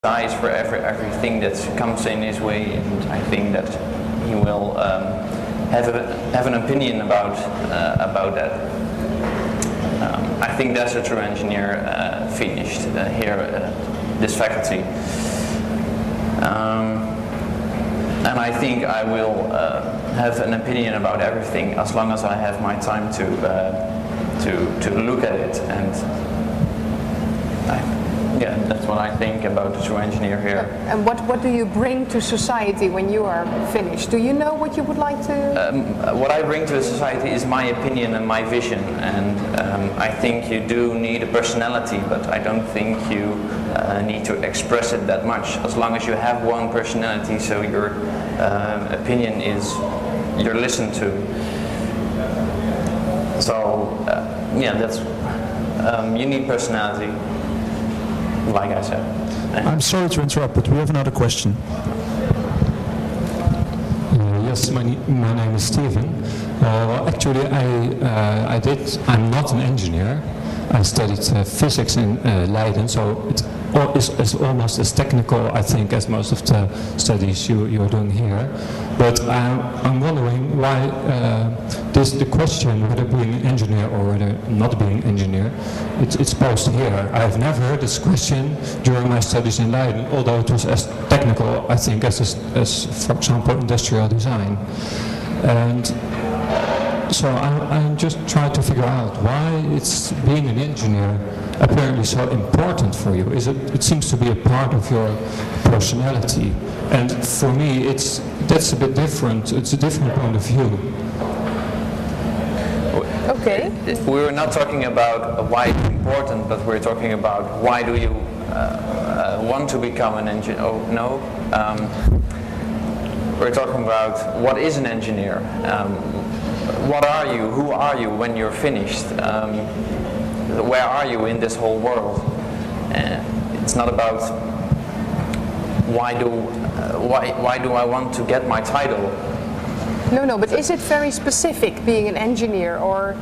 size for everything that comes in his way, and I think that he will have an opinion about that. I think that's a true engineer finished here, this faculty. And I think I will have an opinion about everything as long as I have my time to look at it. And yeah, that's what I think about the true engineer here. And what do you bring to society when you are finished? Do you know what you would like to? What I bring to society is my opinion and my vision, and I think you do need a personality, but I don't think you need to express it that much. As long as you have one personality, so your opinion is you're listened to. So yeah, that's you need personality. Like I said. I'm sorry to interrupt, but we have another question. Yes, my name is Steven. Well, actually, I'm not an engineer. I studied physics in Leiden, so it's almost as technical, I think, as most of the studies you're doing here. But I'm wondering why the question whether being an engineer or whether not being an engineer, it's posed here. I've never heard this question during my studies in Leiden, although it was as technical, I think, as for example, industrial design. And so I'm just trying to figure out why it's being an engineer apparently so important for you. It seems to be a part of your personality, and for me that's a bit different. It's a different point of view. Okay. We're not talking about why it's important, but we're talking about why do you want to become an engineer. Oh no. We're talking about what is an engineer. What are you? Who are you when you're finished? Where are you in this whole world? It's not about why do I want to get my title? No, but is it very specific being an engineer, or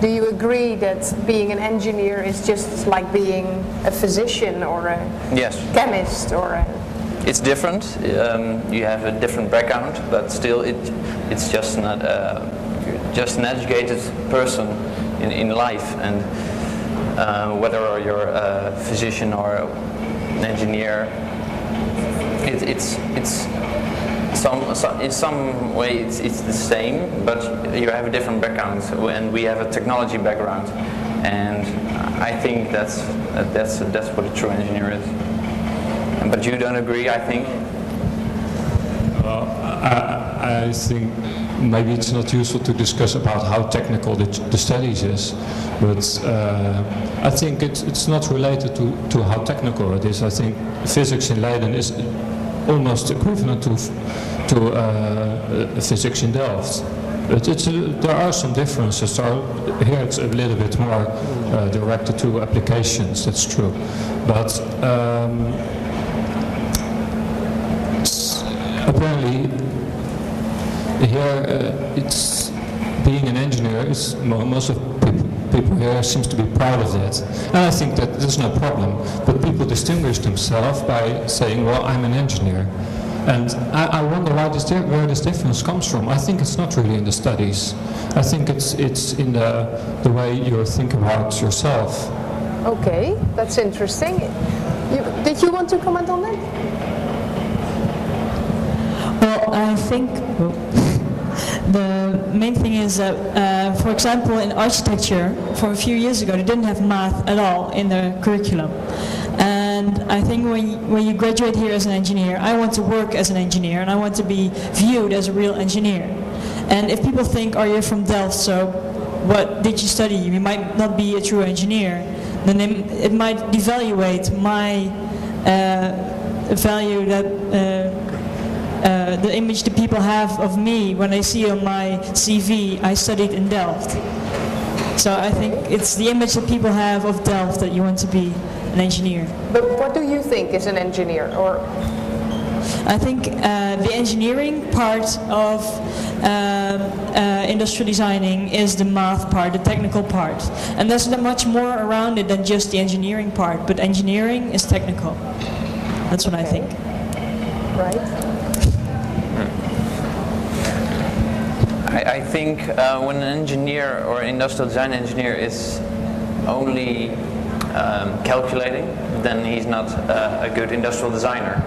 do you agree that being an engineer is just like being a physician or a chemist or a... It's different. You have a different background, but still it's just not just an educated person in life, and whether you're a physician or an engineer, it's in some way it's the same, but you have a different background, and we have a technology background, and I think that's what a true engineer is. But you don't agree, I think? I think maybe it's not useful to discuss about how technical the studies is, but I think it's not related to how technical it is. I think physics in Leiden is almost equivalent to physics in Delft. But there are some differences. Here it's a little bit more directed to applications, that's true. But apparently here it's being an engineer is most of people here seems to be proud of that, and I think that there's no problem, but people distinguish themselves by saying, well, I'm an engineer, and I wonder where this difference comes from. I think it's not really in the studies. I think it's in the way you think about yourself. Okay, that's interesting. Did you want to comment on that? Well, I think the main thing is that, for example, in architecture, for a few years ago, they didn't have math at all in the curriculum. And I think when you graduate here as an engineer, I want to work as an engineer, and I want to be viewed as a real engineer. And if people think, oh, you're from Delft, so what did you study? You might not be a true engineer. Then it might devaluate my value that the image that people have of me when they see on my CV, I studied in Delft. So I think it's the image that people have of Delft that you want to be an engineer. But what do you think is an engineer? Or I think the engineering part of industrial designing is the math part, the technical part. And there's not much more around it than just the engineering part, but engineering is technical. That's what I think. Right. I think when an engineer or industrial design engineer is only calculating, then he's not a good industrial designer.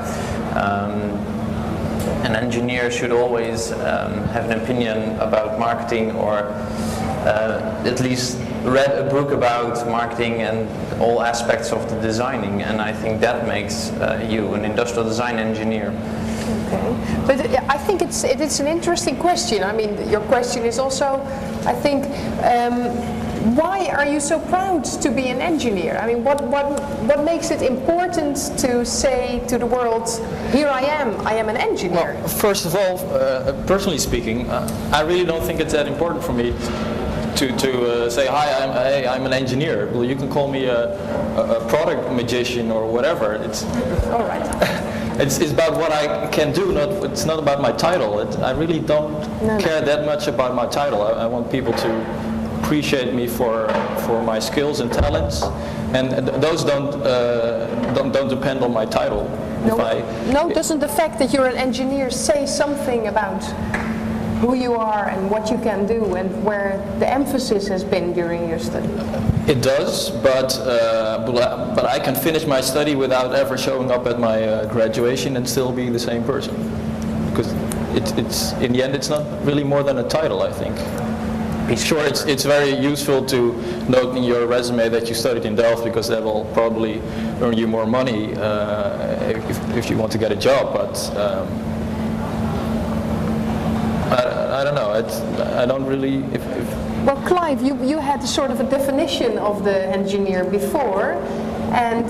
An engineer should always have an opinion about marketing, or at least read a book about marketing and all aspects of the designing, and I think that makes you an industrial design engineer. Okay, but I think it's an interesting question. I mean, your question is also, I think, why are you so proud to be an engineer? I mean, what makes it important to say to the world, here I am an engineer? Well, first of all, personally speaking, I really don't think it's that important for me to say, hi, I'm an engineer. Well, you can call me a product magician or whatever. It's all right. It's about what I can do. It's not about my title. I really don't care that much about my title. I want people to appreciate me for my skills and talents, and those don't depend on my title. Doesn't the fact that you're an engineer say something about who you are and what you can do and where the emphasis has been during your study? It does, but I can finish my study without ever showing up at my graduation and still be the same person. Because it's in the end, it's not really more than a title, I think. Sure, it's very useful to note in your resume that you studied in Delft, because that will probably earn you more money if you want to get a job. But I don't know. I don't really. Well, Clive, you had sort of a definition of the engineer before, and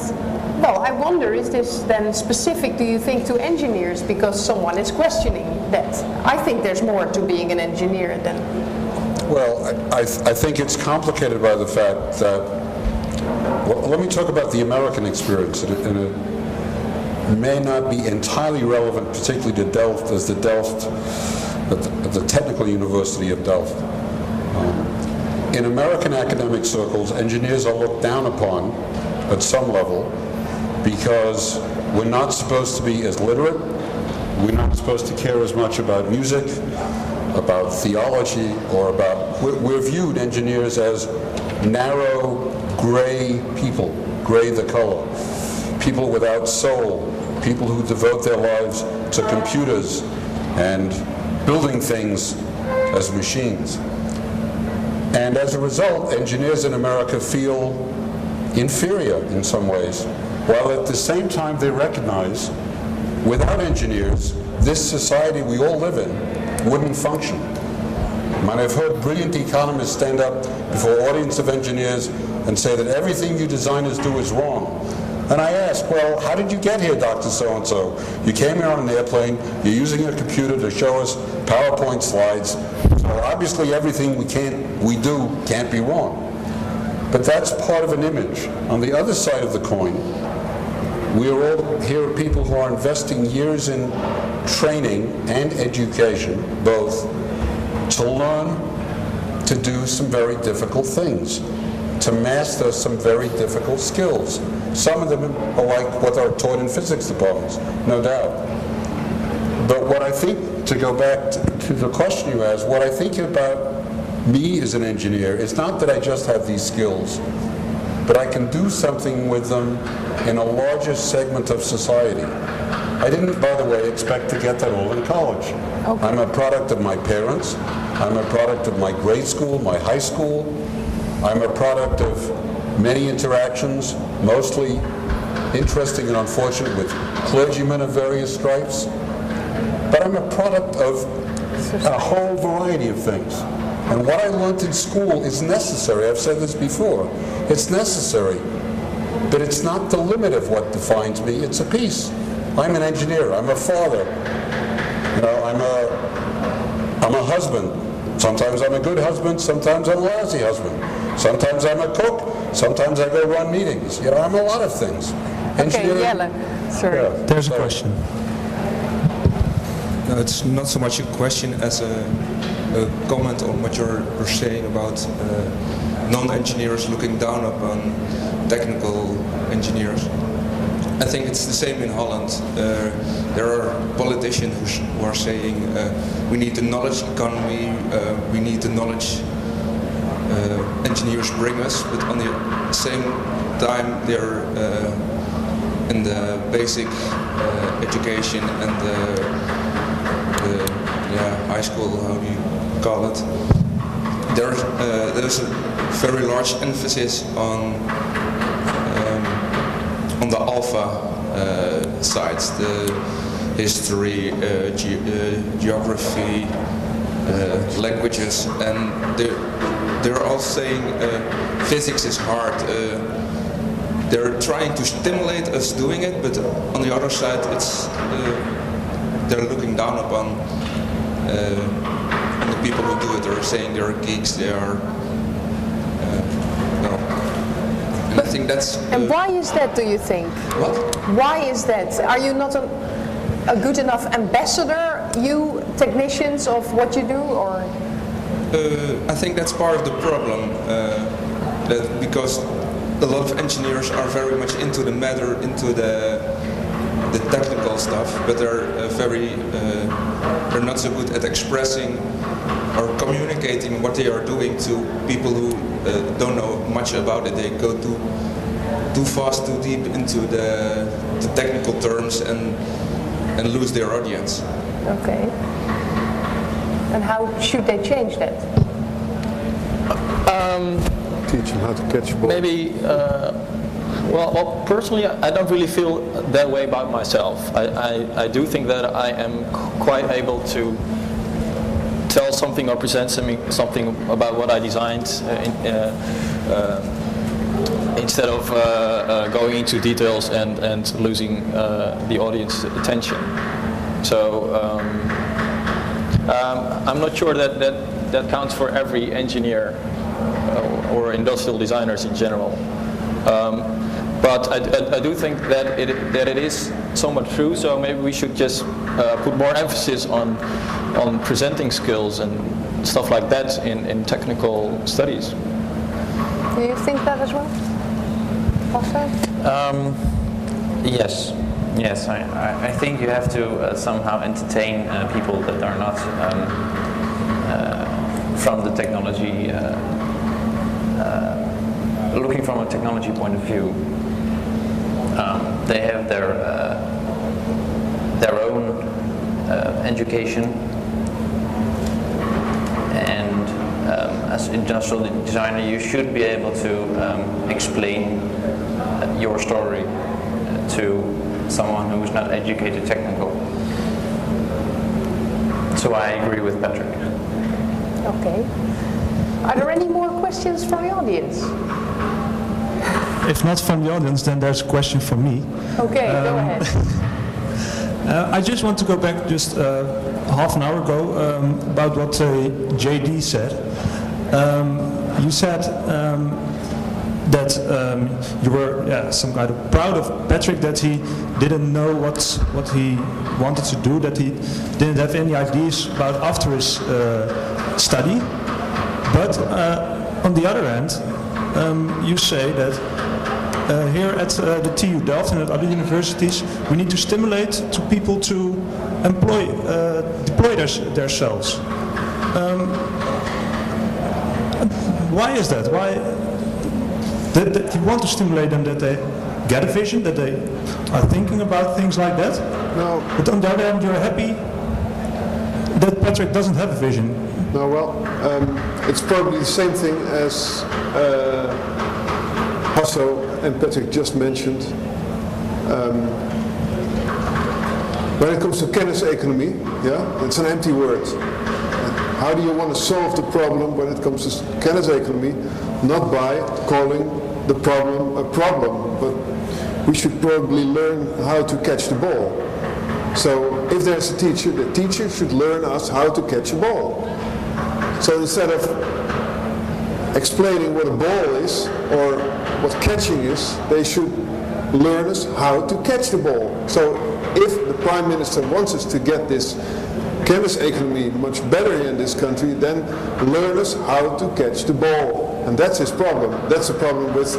well, I wonder, is this then specific, do you think, to engineers, because someone is questioning that? I think there's more to being an engineer than... Well, I think it's complicated by the fact that, well, let me talk about the American experience, and it may not be entirely relevant, particularly to Delft, as the Technical University of Delft. In American academic circles, engineers are looked down upon at some level because we're not supposed to be as literate, we're not supposed to care as much about music, about theology, or about... We're viewed, engineers, as narrow, gray people, gray the color, people without soul, people who devote their lives to computers and building things as machines. And as a result, engineers in America feel inferior in some ways, while at the same time they recognize, without engineers, this society we all live in wouldn't function. I mean, I've heard brilliant economists stand up before an audience of engineers and say that everything you designers do is wrong. And I ask, well, how did you get here, Dr. So-and-so? You came here on an airplane, you're using a computer to show us PowerPoint slides, so obviously everything we do can't be wrong. But that's part of an image. On the other side of the coin, we are all here people who are investing years in training and education, both, to learn to do some very difficult things, to master some very difficult skills. Some of them are like what are taught in physics departments, no doubt. But what I think, to go back to the question you asked, what I think about me as an engineer is not that I just have these skills, but I can do something with them in a larger segment of society. I didn't, by the way, expect to get that all in college. Okay. I'm a product of my parents. I'm a product of my grade school, my high school. I'm a product of many interactions, mostly interesting and unfortunate, with clergymen of various stripes. But I'm a product of a whole variety of things. And what I learned in school is necessary. I've said this before. It's necessary. But it's not the limit of what defines me. It's a piece. I'm an engineer. I'm a father. You know, I'm a husband. Sometimes I'm a good husband. Sometimes I'm a lousy husband. Sometimes I'm a cook. Sometimes I go run meetings. You know, I'm a lot of things. Okay, Jelle. Sorry. Yeah, There's a question. No, it's not so much a question as a comment on what you're saying about non-engineers looking down upon technical engineers. I think it's the same in Holland. There are politicians who are saying we need the knowledge economy, we need the knowledge engineers bring us, but on the same time they're in the basic education and the high school, how do you call it? There's a very large emphasis on the alpha sides, the history, geography, languages, and they're all saying physics is hard. They're trying to stimulate us doing it, but on the other side, it's they're looking down upon the people who do it. They're saying they're geeks. They are no. And I think that's. And why is that? Do you think? What? Why is that? Are you not a good enough ambassador, you technicians, of what you do, or? I think that's part of the problem. That because a lot of engineers are very much into the matter, into the technical stuff, but they're they're not so good at expressing or communicating what they are doing to people who don't know much about it. They go too fast, too deep into the technical terms and lose their audience. Okay. And how should they change that? Teach them how to catch a ball. Maybe, well, personally, I don't really feel that way about myself. I do think that I am quite able to tell something or present something about what I designed instead of going into details and losing the audience attention. So I'm not sure that counts for every engineer or industrial designers in general. But I do think that it is somewhat true, so maybe we should just put more emphasis on presenting skills and stuff like that in technical studies. Do you think that as well? Hasso? Yes. I think you have to somehow entertain people that are not from the technology, looking from a technology point of view. They have their own education, and as industrial designer, you should be able to explain your story to someone who is not educated technical. So I agree with Patrick. Okay. Are there any more questions from the audience? If not from the audience, then there's a question from me. Okay, go ahead. I just want to go back just half an hour ago about what JD said. You said that you were some kind of proud of Patrick, that he didn't know what he wanted to do, that he didn't have any ideas about after his study. But on the other hand, you say that here at the TU Delft and at other universities, we need to stimulate to people to deploy themselves. Why is that? Why that you want to stimulate them, that they get a vision, that they are thinking about things like that? No. But on the other hand, you're happy that Patrick doesn't have a vision. No, well, it's probably the same thing as Hasso and Patrick just mentioned. When it comes to kenniseconomie, it's an empty word. How do you want to solve the problem when it comes to kenniseconomie? Not by calling the problem a problem, but we should probably learn how to catch the ball. So if there's a teacher, the teacher should learn us how to catch a ball. So instead of explaining what a ball is or what catching is, they should learn us how to catch the ball. So if the Prime Minister wants us to get this kenniseconomie much better in this country, then learn us how to catch the ball. And that's his problem. That's the problem with